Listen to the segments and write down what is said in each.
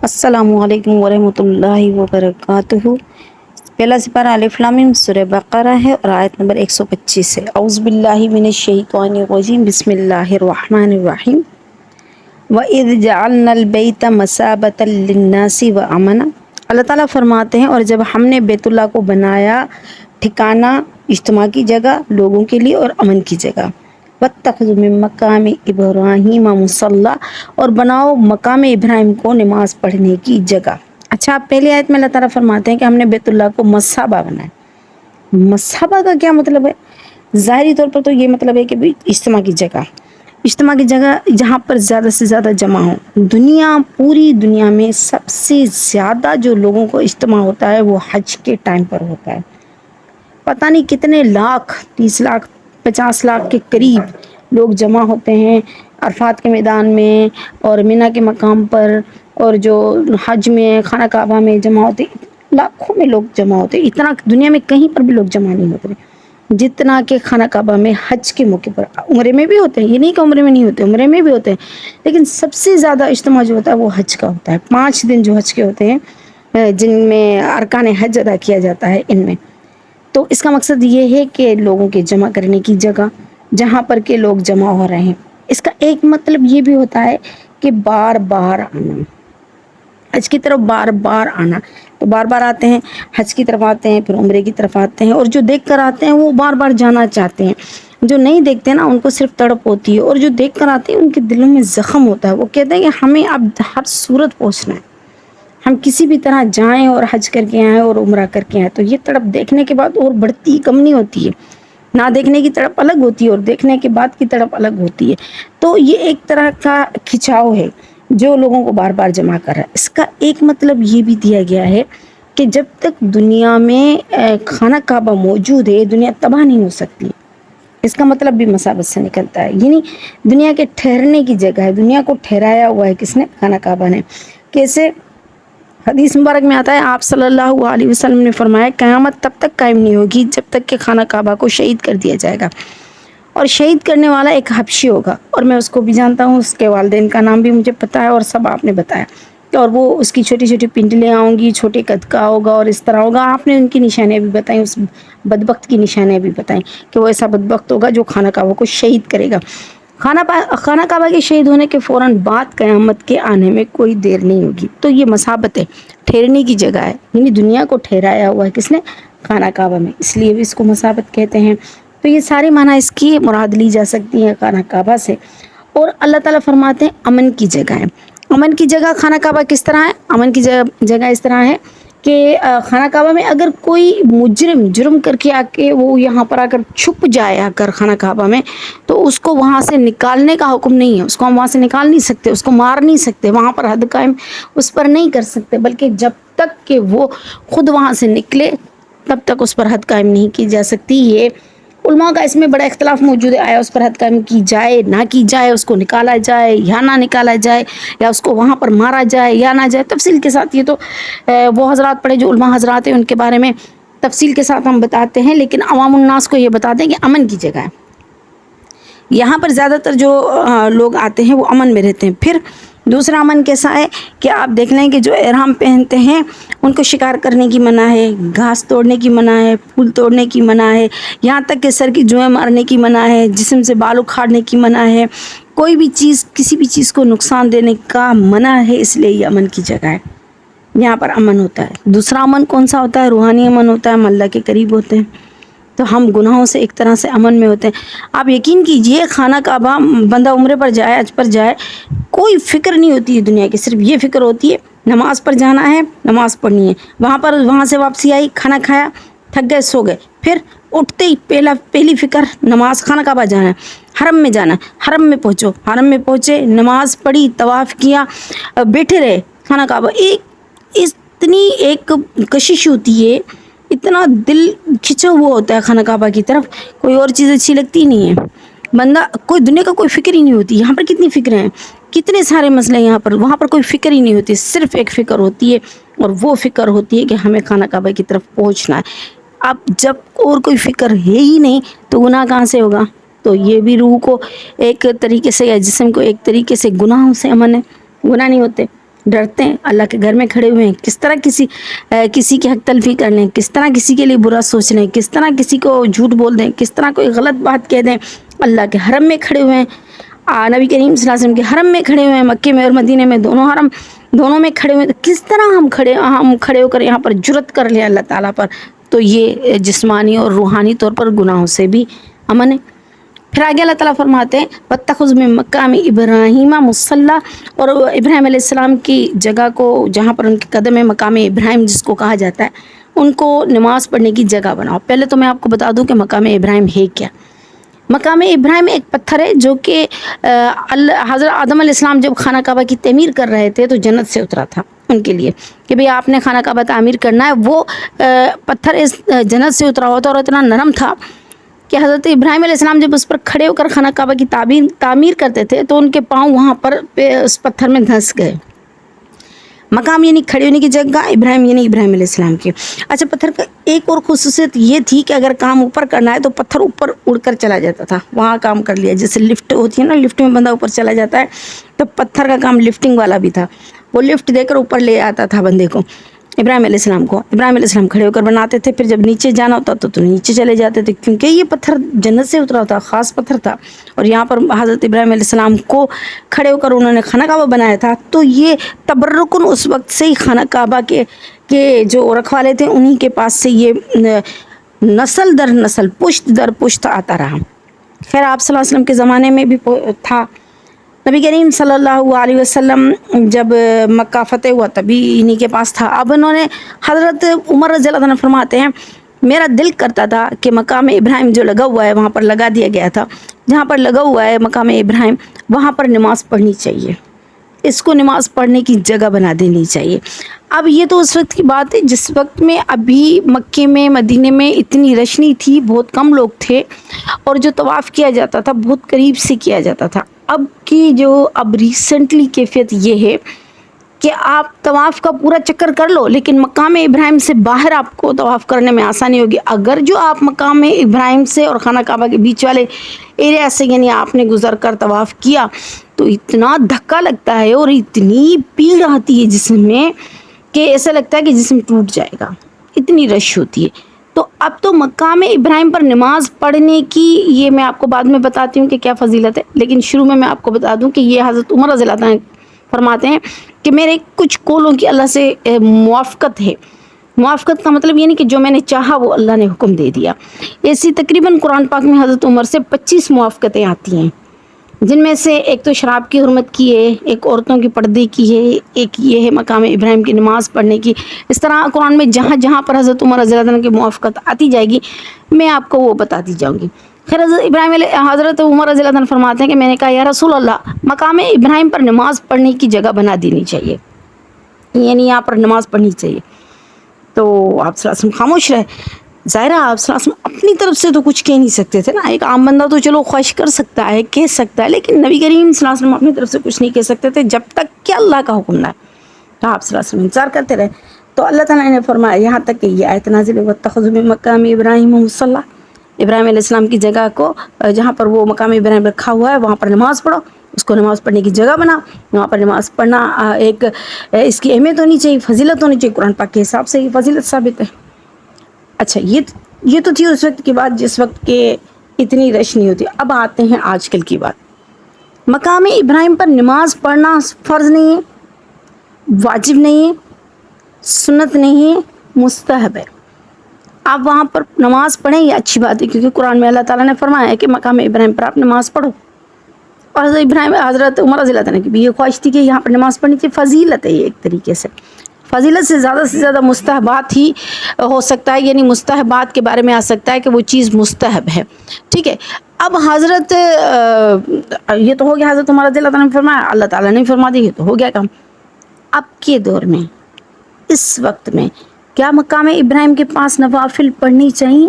السلام علیکم ورحمۃ اللہ وبرکاتہ۔ پہلا سپارہ الف لام میم سورہ بقرہ ہے اور آیت نمبر 125 ہے۔ اعوذ باللہ من الشیطان الرجیم، بسم اللہ الرحمن الرحیم۔ وَإِذْ جَعَلْنَا الْبَيْتَ مَثَابَةً لِلنَّاسِ وَأَمْنًا، اللہ تعالیٰ فرماتے ہیں اور جب ہم نے بیت اللہ کو بنایا ٹھکانہ، اجتماع کی جگہ لوگوں کے لیے اور امن کی جگہ، وَاتَّخَذُوا مِن مَّقَامِ إِبْرَاهِيمَ مُصَلًّى، اور بناؤ مقام ابراہیم کو نماز پڑھنے کی جگہ۔ اچھا، پہلی آیت میں اللہ تعالیٰ فرماتے ہیں کہ ہم نے بیت اللہ کو مصابہ بنایا۔ مصابہ کا کیا مطلب ہے؟ ظاہری طور پر تو یہ مطلب ہے کہ اجتماع کی جگہ، اجتماع کی جگہ جہاں پر زیادہ سے زیادہ جمع ہوں۔ پوری دنیا میں سب سے زیادہ جو لوگوں کو اجتماع ہوتا ہے وہ حج کے ٹائم پر ہوتا ہے۔ پتہ نہیں کتنے لاکھ، 30 لاکھ 50 لاکھ کے قریب لوگ جمع ہوتے ہیں عرفات کے میدان میں اور مینا کے مقام پر، اور جو حج میں خانہ کعبہ میں جمع ہوتے، لاکھوں میں لوگ جمع ہوتے۔ اتنا دنیا میں کہیں پر بھی لوگ جمع نہیں ہوتے جتنا کہ خانہ کعبہ میں حج کے موقع پر۔ عمرے میں بھی ہوتے ہیں، یہ نہیں کہ عمرے میں نہیں ہوتے، عمرے میں بھی ہوتے ہیں، لیکن سب سے زیادہ اجتماع جو ہوتا ہے وہ حج کا ہوتا ہے۔ 5 دن جو حج کے ہوتے ہیں جن میں ارکان حج ادا کیا جاتا ہے، ان میں تو اس کا مقصد یہ ہے کہ لوگوں کے جمع کرنے کی جگہ جہاں پر کے لوگ جمع ہو رہے ہیں۔ اس کا ایک مطلب یہ بھی ہوتا ہے کہ بار بار آنا، حج کی طرف بار بار آنا، تو بار بار آتے ہیں، حج کی طرف آتے ہیں، پھر عمرے کی طرف آتے ہیں، اور جو دیکھ کر آتے ہیں وہ بار بار جانا چاہتے ہیں۔ جو نہیں دیکھتے نا ان کو صرف تڑپ ہوتی ہے، اور جو دیکھ کر آتے ہیں ان کے دلوں میں زخم ہوتا ہے۔ وہ کہتے ہیں کہ ہمیں اب ہر صورت پہنچنا ہے، ہم کسی بھی طرح جائیں اور حج کر کے آئیں اور عمرہ کر کے آئیں۔ تو یہ تڑپ دیکھنے کے بعد اور بڑھتی، کم نہیں ہوتی ہے۔ نہ دیکھنے کی تڑپ الگ ہوتی ہے اور دیکھنے کے بعد کی تڑپ الگ ہوتی ہے۔ تو یہ ایک طرح کا کھچاؤ ہے جو لوگوں کو بار بار جمع کر رہا ہے۔ اس کا ایک مطلب یہ بھی دیا گیا ہے کہ جب تک دنیا میں خانہ کعبہ موجود ہے، دنیا تباہ نہیں ہو سکتی۔ اس کا مطلب بھی مثابت سے نکلتا ہے، یعنی دنیا کے ٹھہرنے کی جگہ ہے۔ دنیا کو ٹھہرایا ہوا ہے کس نے؟ خانہ کعبہ نے۔ کیسے؟ حدیث مبارک میں آتا ہے، آپ صلی اللہ علیہ وسلم نے فرمایا قیامت تب تک قائم نہیں ہوگی جب تک کہ خانہ کعبہ کو شہید کر دیا جائے گا، اور شہید کرنے والا ایک حبشی ہوگا، اور میں اس کو بھی جانتا ہوں، اس کے والدین کا نام بھی مجھے پتہ ہے، اور سب آپ نے بتایا، اور وہ اس کی چھوٹی چھوٹی پنڈلیاں ہوں گی، چھوٹے قد کا ہوگا اور اس طرح ہوگا۔ آپ نے ان کی نشانیاں بھی بتائیں، اس بدبخت کی نشانیاں بھی بتائیں کہ وہ ایسا بدبخت ہوگا جو خانہ کعبہ کو شہید کرے گا۔ خانہ کعبہ کے شہید ہونے کے فوراً بعد قیامت کے آنے میں کوئی دیر نہیں ہوگی۔ تو یہ مثابت ہے، ٹھہرنے کی جگہ ہے، یعنی دنیا کو ٹھہرایا ہوا ہے کس نے؟ خانہ کعبہ میں، اس لیے بھی اس کو مثابت کہتے ہیں۔ تو یہ سارے معنی اس کی مراد لی جا سکتی ہیں خانہ کعبہ سے۔ اور اللہ تعالیٰ فرماتے ہیں امن کی جگہ ہے۔ امن کی جگہ خانہ کعبہ کس طرح ہے؟ امن کی جگہ اس طرح ہے کہ خانہ کعبہ میں اگر کوئی مجرم جرم کر کے آ کے وہ یہاں پر آ کر چھپ جائے آ کر خانہ کعبہ میں، تو اس کو وہاں سے نکالنے کا حکم نہیں ہے۔ اس کو ہم وہاں سے نکال نہیں سکتے، اس کو مار نہیں سکتے، وہاں پر حد قائم اس پر نہیں کر سکتے، بلکہ جب تک کہ وہ خود وہاں سے نکلے تب تک اس پر حد قائم نہیں کی جا سکتی۔ یہ علماء کا اس میں بڑا اختلاف موجود ہے، آیا اس پر حد قائم کی جائے نہ کی جائے، اس کو نکالا جائے یا نہ نکالا جائے، یا اس کو وہاں پر مارا جائے یا نہ جائے، تفصیل کے ساتھ۔ یہ تو وہ حضرات پڑھے جو علماء حضرات ہیں، ان کے بارے میں تفصیل کے ساتھ ہم بتاتے ہیں، لیکن عوام الناس کو یہ بتاتے ہیں کہ امن کی جگہ ہے۔ یہاں پر زیادہ تر جو لوگ آتے ہیں وہ امن میں رہتے ہیں۔ پھر دوسرا امن کیسا ہے کہ آپ دیکھ لیں کہ جو احرام پہنتے ہیں ان کو شکار کرنے کی منع ہے، گھاس توڑنے کی منع ہے، پھول توڑنے کی منع ہے، یہاں تک کہ سر کی جوئیں مارنے کی منع ہے، جسم سے بال اکھاڑنے کی منع ہے، کوئی بھی چیز، کسی بھی چیز کو نقصان دینے کا منع ہے۔ اس لیے یہ امن کی جگہ ہے، یہاں پر امن ہوتا ہے۔ دوسرا امن کون سا ہوتا ہے؟ روحانی امن ہوتا ہے، ہم اللہ کے قریب ہوتے ہیں، تو ہم گناہوں سے ایک طرح سے امن میں ہوتے ہیں۔ آپ یقین کیجئے خانہ کعبہ بندہ عمرے پر جائے، حج پر جائے، کوئی فکر نہیں ہوتی ہے دنیا کی، صرف یہ فکر ہوتی ہے نماز پر جانا ہے، نماز پڑھنی ہے، وہاں سے واپسی آئی، کھانا کھایا، تھک گئے، سو گئے، پھر اٹھتے ہی پہلی فکر نماز، خانہ کعبہ جانا ہے، حرم میں جانا ہے، حرم میں پہنچو، حرم میں پہنچے، نماز پڑھی، طواف کیا، بیٹھے رہے خانہ کعبہ۔ اتنی ایک کشش ہوتی ہے، اتنا دل کھنچا ہوا ہوتا ہے خانہ کعبہ کی طرف، کوئی اور چیز اچھی لگتی نہیں ہے۔ بندہ کوئی دنیا کا کوئی فکر ہی نہیں ہوتی۔ یہاں پر کتنی فکریں ہیں، کتنے سارے مسئلے یہاں پر، وہاں پر کوئی فکر ہی نہیں ہوتی، صرف ایک فکر ہوتی ہے، اور وہ فکر ہوتی ہے کہ ہمیں خانہ کعبہ کی طرف پہنچنا ہے۔ اب جب اور کوئی فکر ہے ہی نہیں تو گناہ کہاں سے ہوگا؟ تو یہ بھی روح کو ایک طریقے سے یا جسم کو ایک طریقے سے گناہوں سے امن ہے، گناہ نہیں ہوتے۔ ڈرتے ہیں اللہ کے گھر میں کھڑے ہوئے ہیں، کس طرح کسی کی حق تلفی کر لیں، کس طرح کسی کے لیے برا سوچ لیں، کس طرح کسی کو جھوٹ بول دیں، کس طرح کوئی غلط بات کہہ دیں. اللہ کے حرم میں کھڑے ہوئے ہیں، نبی کریم صلی اللہ علیہ وسلم کے حرم میں کھڑے ہوئے ہیں، مکے میں اور مدینے میں دونوں حرم دونوں میں کھڑے ہوئے ہیں. تو کس طرح ہم کھڑے ہو کر یہاں پر جرت کر لیں اللہ تعالیٰ پر. تو یہ جسمانی اور روحانی طور پر گناہوں سے بھی امن ہے. پھر آگے اللہ تعالیٰ فرماتے ہیں وَاتَّخِذْ مِن مَقَامِ إِبْرَاهِيمَ مُصَلًّى، اور ابراہیم علیہ السلام کی جگہ کو جہاں پر ان کے قدم ہے، مقام ابراہیم جس کو کہا جاتا ہے، ان کو نماز پڑھنے کی جگہ بناؤ. پہلے تو میں آپ کو بتا دوں کہ مقام ابراہیم ہے کیا. مقام ابراہیم ایک پتھر ہے جو کہ حضرت آدم علیہ السلام جب خانہ کعبہ کی تعمیر کر رہے تھے تو جنت سے اترا تھا ان کے لیے کہ بھئی آپ نے خانہ کعبہ تعمیر کرنا ہے. وہ پتھر اس جنت سے اترا ہوا تھا اور اتنا نرم تھا کہ حضرت ابراہیم علیہ السلام جب اس پر کھڑے ہو کر خانہ کعبہ کی تعمیر کرتے تھے تو ان کے پاؤں وہاں پر اس پتھر میں دھنس گئے. مقام یعنی کھڑے ہونے کی جگہ، ابراہیم یعنی ابراہیم علیہ السلام کی. اچھا، پتھر کا ایک اور خصوصیت یہ تھی کہ اگر کام اوپر کرنا ہے تو پتھر اوپر اڑ کر چلا جاتا تھا، وہاں کام کر لیا. جیسے لفٹ ہوتی ہے نا، لفٹ میں بندہ اوپر چلا جاتا ہے، تو پتھر کا کام لفٹنگ والا بھی تھا. وہ لفٹ دے کر اوپر لے آتا تھا بندے کو، ابراہیم علیہ السلام کو. ابراہیم علیہ السلام کھڑے ہو کر بناتے تھے، پھر جب نیچے جانا ہوتا تو نیچے چلے جاتے تھے، کیونکہ یہ پتھر جنت سے اترا تھا، خاص پتھر تھا. اور یہاں پر حضرت ابراہیم علیہ السلام کو کھڑے ہو کر انہوں نے خانہ کعبہ بنایا تھا. تو یہ تبرکن اس وقت سے ہی خانہ کعبہ کے جو رکھوالے تھے انہی کے پاس سے یہ نسل در نسل، پشت در پشت آتا رہا. خیر آپ صلی اللہ علیہ وسلم کے زمانے میں بھی تھا. نبی کریم صلی اللہ علیہ وسلم جب مکہ فتح ہوا تبھی انہی کے پاس تھا. اب انہوں نے حضرت عمر رضی اللہ عنہ فرماتے ہیں میرا دل کرتا تھا کہ مقام ابراہیم جو لگا ہوا ہے وہاں پر لگا دیا گیا تھا، جہاں پر لگا ہوا ہے مقام ابراہیم وہاں پر نماز پڑھنی چاہیے، اس کو نماز پڑھنے کی جگہ بنا دینی چاہیے. اب یہ تو اس وقت کی بات ہے جس وقت میں ابھی مکے میں مدینے میں اتنی رش نہیں تھی، بہت کم لوگ تھے، اور جو طواف کیا جاتا تھا بہت قریب سے کیا جاتا تھا. اب ریسنٹلی کیفیت یہ ہے کہ آپ طواف کا پورا چکر کر لو لیکن مقام ابراہیم سے باہر آپ کو طواف کرنے میں آسانی ہوگی. اگر جو آپ مقام ابراہیم سے اور خانہ کعبہ کے بیچ والے ایریا سے یعنی آپ نے گزر کر طواف کیا تو اتنا دھکا لگتا ہے اور اتنی پیڑ آتی ہے جسم میں کہ ایسا لگتا ہے کہ جسم ٹوٹ جائے گا، اتنی رش ہوتی ہے. تو اب تو مقام ابراہیم پر نماز پڑھنے کی یہ میں آپ کو بعد میں بتاتی ہوں کہ کیا فضیلت ہے، لیکن شروع میں آپ کو بتا دوں کہ یہ حضرت عمر رضی اللہ عنہ فرماتے ہیں کہ میرے کچھ قولوں کی اللہ سے موافقت ہے. موافقت کا مطلب یہ نہیں کہ جو میں نے چاہا وہ اللہ نے حکم دے دیا. ایسی تقریباً قرآن پاک میں حضرت عمر سے 25 موافقتیں آتی ہیں، جن میں سے ایک تو شراب کی حرمت کی ہے، ایک عورتوں کی پردے کی ہے، ایک یہ ہے مقام ابراہیم کی نماز پڑھنے کی. اس طرح قرآن میں جہاں جہاں پر حضرت عمر رضی اللہ عنہ کی موافقت آتی جائے گی میں آپ کو وہ بتاتی جاؤں گی. خیر حضرت عمر رضی اللہ عنہ فرماتے ہیں کہ میں نے کہا یا رسول اللہ مقام ابراہیم پر نماز پڑھنے کی جگہ بنا دینی چاہیے، یعنی یہاں پر نماز پڑھنی چاہیے. تو آپ صلی اللہ علیہ وسلم خاموش رہے. ظاہرہ آپ صلی اللہ علیہ وسلم اپنی طرف سے تو کچھ کہہ نہیں سکتے تھے نا، ایک عام بندہ تو چلو خواہش کر سکتا ہے، کہہ سکتا ہے، لیکن نبی کریم صلی اللہ علیہ وسلم اپنی طرف سے کچھ نہیں کہہ سکتے تھے جب تک کہ اللہ کا حکم نہ ہے. تو آپ صلی اللہ علیہ وسلم انتظار کرتے رہے. تو اللہ تعالیٰ نے فرمایا یہاں تک کہ یہ آیت نازل ہوئی وَاتَّخَذُوا مِن مَقَامِ إِبْرَاهِيمَ مُصَلًّى، ابراہیم علیہ السلام کی جگہ کو جہاں پر وہ مقام ابراہیم رکھا ہوا ہے وہاں پر نماز پڑھو، اس کو نماز پڑھنے کی جگہ بنا. وہاں پر نماز پڑھنا ایک اس کی اہمیت ہونی چاہیے، فضیلت ہونی چاہیے، قرآن پاک کے حساب سے یہ فضیلت ثابت ہے. اچھا یہ تو تھی اس وقت کی بات جس وقت کے اتنی رش نہیں ہوتی. اب آتے ہیں آج کل کی بات. مقام ابراہیم پر نماز پڑھنا فرض نہیں ہے، واجب نہیں ہے، سنت نہیں ہے، مستحب ہے. آپ وہاں پر نماز پڑھیں یہ اچھی بات ہے کیونکہ قرآن میں اللہ تعالیٰ نے فرمایا ہے کہ مقام ابراہیم پر آپ نماز پڑھو. اور حضرت عمر رضی اللہ عنہ کی بھی یہ خواہش تھی کہ یہاں پر نماز پڑھنی چاہیے. فضیلت ہے یہ ایک طریقے سے، فضیلت سے زیادہ مستحبات ہی ہو سکتا ہے، یعنی مستحبات کے بارے میں آ سکتا ہے کہ وہ چیز مستحب ہے. ٹھیک ہے. اب حضرت یہ تو ہو گیا حضرت عمر رضی اللہ عنہ نے فرمایا، اللہ تعالیٰ نے فرما دی، یہ تو ہو گیا کام. اب کے دور میں اس وقت میں کیا مقام ابراہیم کے پاس نوافل پڑھنی چاہیے؟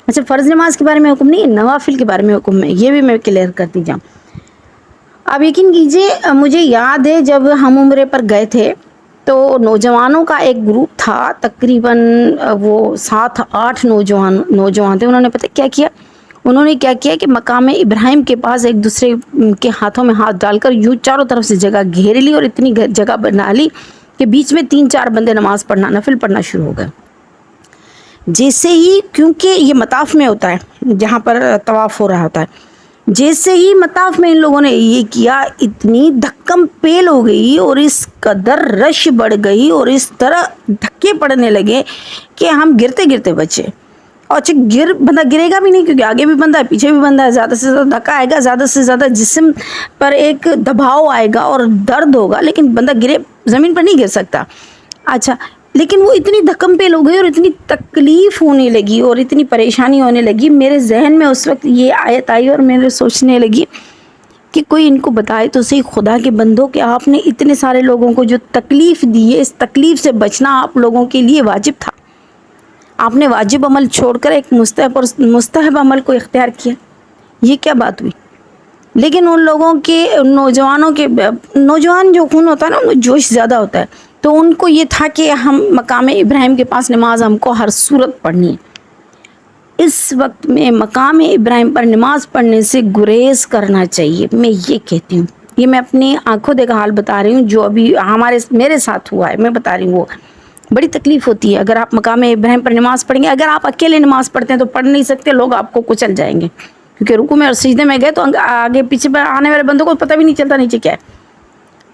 اچھا فرض نماز کے بارے میں حکم نہیں ہے، نوافل کے بارے میں حکم ہے، یہ بھی میں کلیئر کرتی جاؤں. اب یقین کیجیے مجھے یاد ہے جب ہم عمرے پر گئے تھے تو نوجوانوں کا ایک گروپ تھا، تقریباً وہ 7-8 نوجوان تھے. انہوں نے پتہ کیا کیا، انہوں نے کیا کیا کہ مقام ابراہیم کے پاس ایک دوسرے کے ہاتھوں میں ہاتھ ڈال کر یوں چاروں طرف سے جگہ گھیر لی اور اتنی جگہ بنا لی کہ بیچ میں 3-4 بندے نماز پڑھنا نفل پڑھنا شروع ہو گئے. جیسے ہی، کیونکہ یہ مطاف میں ہوتا ہے جہاں پر طواف ہو رہا ہوتا ہے، جیسے ہی مطاف میں ان لوگوں نے یہ کیا، اتنی دھکم پیل ہو گئی اور اس قدر رش بڑھ گئی اور اس طرح دھکے پڑنے لگے کہ ہم گرتے گرتے بچے. اور اچھا بندہ گرے گا بھی نہیں کیونکہ آگے بھی بندہ ہے پیچھے بھی بندہ ہے، زیادہ سے زیادہ دھکا آئے گا، زیادہ سے زیادہ جسم پر ایک دباؤ آئے گا اور درد ہوگا، لیکن بندہ گرے زمین پر نہیں گر سکتا. اچھا، لیکن وہ اتنی دھکم پیل ہو گئی اور اتنی تکلیف ہونے لگی اور اتنی پریشانی ہونے لگی. میرے ذہن میں اس وقت یہ آیت آئی اور میں نے سوچنے لگی کہ کوئی ان کو بتائے تو صحیح خدا کے بندوں کہ آپ نے اتنے سارے لوگوں کو جو تکلیف دی ہے، اس تکلیف سے بچنا آپ لوگوں کے لیے واجب تھا. آپ نے واجب عمل چھوڑ کر ایک مستحب عمل کو اختیار کیا. یہ کیا بات ہوئی؟ لیکن ان لوگوں کے نوجوان جو خون ہوتا ہے نا، ان میں جوش زیادہ ہوتا ہے، تو ان کو یہ تھا کہ ہم مقام ابراہیم کے پاس نماز ہم کو ہر صورت پڑھنی ہے. اس وقت میں مقام ابراہیم پر نماز پڑھنے سے گریز کرنا چاہیے. میں یہ کہتی ہوں، یہ میں اپنی آنکھوں دیکھا حال بتا رہی ہوں جو ابھی میرے ساتھ ہوا ہے، میں بتا رہی ہوں. وہ بڑی تکلیف ہوتی ہے اگر آپ مقام ابراہیم پر نماز پڑھیں گے. اگر آپ اکیلے نماز پڑھتے ہیں تو پڑھ نہیں سکتے، لوگ آپ کو کچل جائیں گے کیونکہ رکوع میں اور سجدے میں گئے تو آگے پیچھے آنے والے بندوں کو پتہ بھی نہیں چلتا نیچے کیا ہے،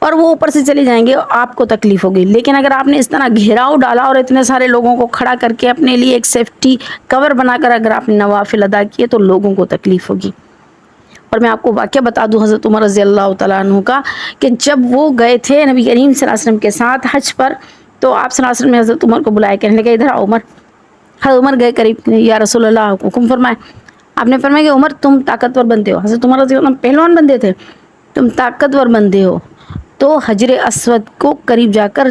اور وہ اوپر سے چلے جائیں گے، آپ کو تکلیف ہوگی. لیکن اگر آپ نے اس طرح گھیراؤ ڈالا اور اتنے سارے لوگوں کو کھڑا کر کے اپنے لیے ایک سیفٹی کور بنا کر اگر آپ نے نوافل ادا کیے تو لوگوں کو تکلیف ہوگی. اور میں آپ کو واقعہ بتا دوں حضرت عمر رضی اللہ تعالیٰ عنہ کا، کہ جب وہ گئے تھے نبی کریم صلی اللہ علیہ وسلم کے ساتھ حج پر، تو آپ صلی اللہ علیہ وسلم نے حضرت عمر کو بلایا، کہنے لگا ادھر آؤ عمر. حضرت عمر گئے قریب، یا رسول اللہ حکم فرمائے. آپ نے فرمایا کہ عمر تم طاقتور بندے ہو. حضرت عمر رضی اللہ عنہ پہلوان بندے تھے، تم طاقتور بندے ہو تو حجر اسود کو قریب جا کر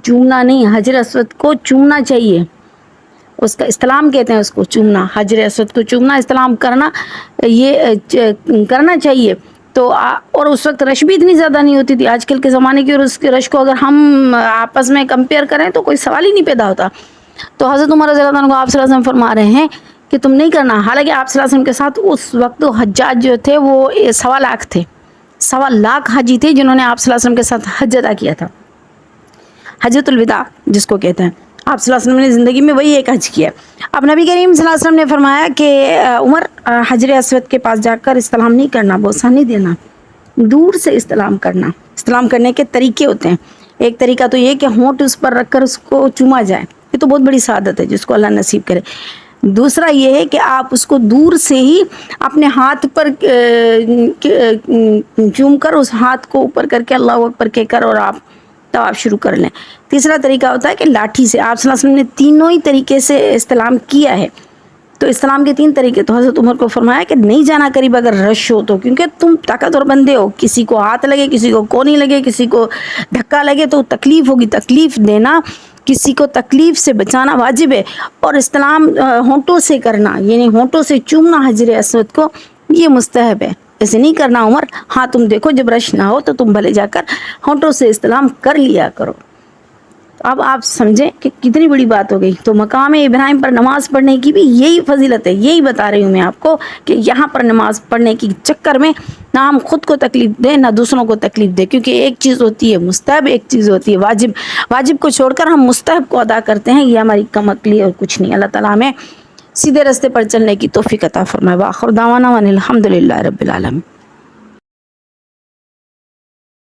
چومنا نہیں، حجر اسود کو چومنا چاہیے. اس کا استلام کہتے ہیں، اس کو چومنا، حجر اسود کو چومنا، استلام کرنا، یہ کرنا چاہیے. تو اور اس وقت رش بھی اتنی زیادہ نہیں ہوتی تھی آج کل کے زمانے کی، اور اس کے رش کو اگر ہم آپس میں کمپیئر کریں تو کوئی سوال ہی نہیں پیدا ہوتا. تو حضرت عمر رضی اللہ عنہ کو آپ صلی اللہ علیہ وسلم فرما رہے ہیں کہ تم نہیں کرنا. حالانکہ آپ صلی اللہ علیہ وسلم کے ساتھ اس وقت حجاج جو تھے وہ 1.25 لاکھ تھے، 1.25 لاکھ حاجی تھے جنہوں نے آپ صلی اللہ علیہ وسلم کے ساتھ حج ادا کیا تھا، حجۃ الوداع جس کو کہتے ہیں. آپ صلی اللہ علیہ وسلم نے زندگی میں وہی ایک حج کیا. اب نبی کریم صلی اللہ علیہ وسلم نے فرمایا کہ عمر حجر اسود کے پاس جا کر استلام نہیں کرنا، بوسہ نہیں دینا، دور سے استلام کرنا. استلام کرنے کے طریقے ہوتے ہیں. ایک طریقہ تو یہ کہ ہونٹ اس پر رکھ کر اس کو چوما جائے، یہ تو بہت بڑی سعادت ہے جس کو اللہ نصیب کرے. دوسرا یہ ہے کہ آپ اس کو دور سے ہی اپنے ہاتھ پر چوم کر اس ہاتھ کو اوپر کر کے اللہ اکبر کہہ کر اور آپ طواف شروع کر لیں. تیسرا طریقہ ہوتا ہے کہ لاٹھی سے. آپ صلی اللہ علیہ وسلم نے تینوں ہی طریقے سے استلام کیا ہے. تو استلام کے 3 طریقے. تو حضرت عمر کو فرمایا کہ نہیں جانا قریب اگر رش ہو تو، کیونکہ تم طاقتور بندے ہو، کسی کو ہاتھ لگے، کسی کو کونی لگے، کسی کو دھکا لگے تو تکلیف ہوگی. تکلیف دینا، کسی کو تکلیف سے بچانا واجب ہے. اور استلام ہونٹوں سے کرنا، یعنی ہونٹوں سے چومنا حجر اسود کو، یہ مستحب ہے. ایسے نہیں کرنا عمر. ہاں تم دیکھو جب رش نہ ہو تو تم بھلے جا کر ہونٹوں سے استلام کر لیا کرو. اب آپ سمجھیں کہ کتنی بڑی بات ہو گئی. تو مقام ابراہیم پر نماز پڑھنے کی بھی یہی فضیلت ہے. یہی بتا رہی ہوں میں آپ کو کہ یہاں پر نماز پڑھنے کی چکر میں نہ ہم خود کو تکلیف دیں نہ دوسروں کو تکلیف دیں، کیونکہ ایک چیز ہوتی ہے مستحب، ایک چیز ہوتی ہے واجب. واجب کو چھوڑ کر ہم مستحب کو ادا کرتے ہیں، یہ ہماری کم عقلی اور کچھ نہیں. اللہ تعالیٰ ہمیں سیدھے راستے پر چلنے کی توفیق عطا فرمائے. وآخر دعوانا ان الحمد للہ رب العالمین.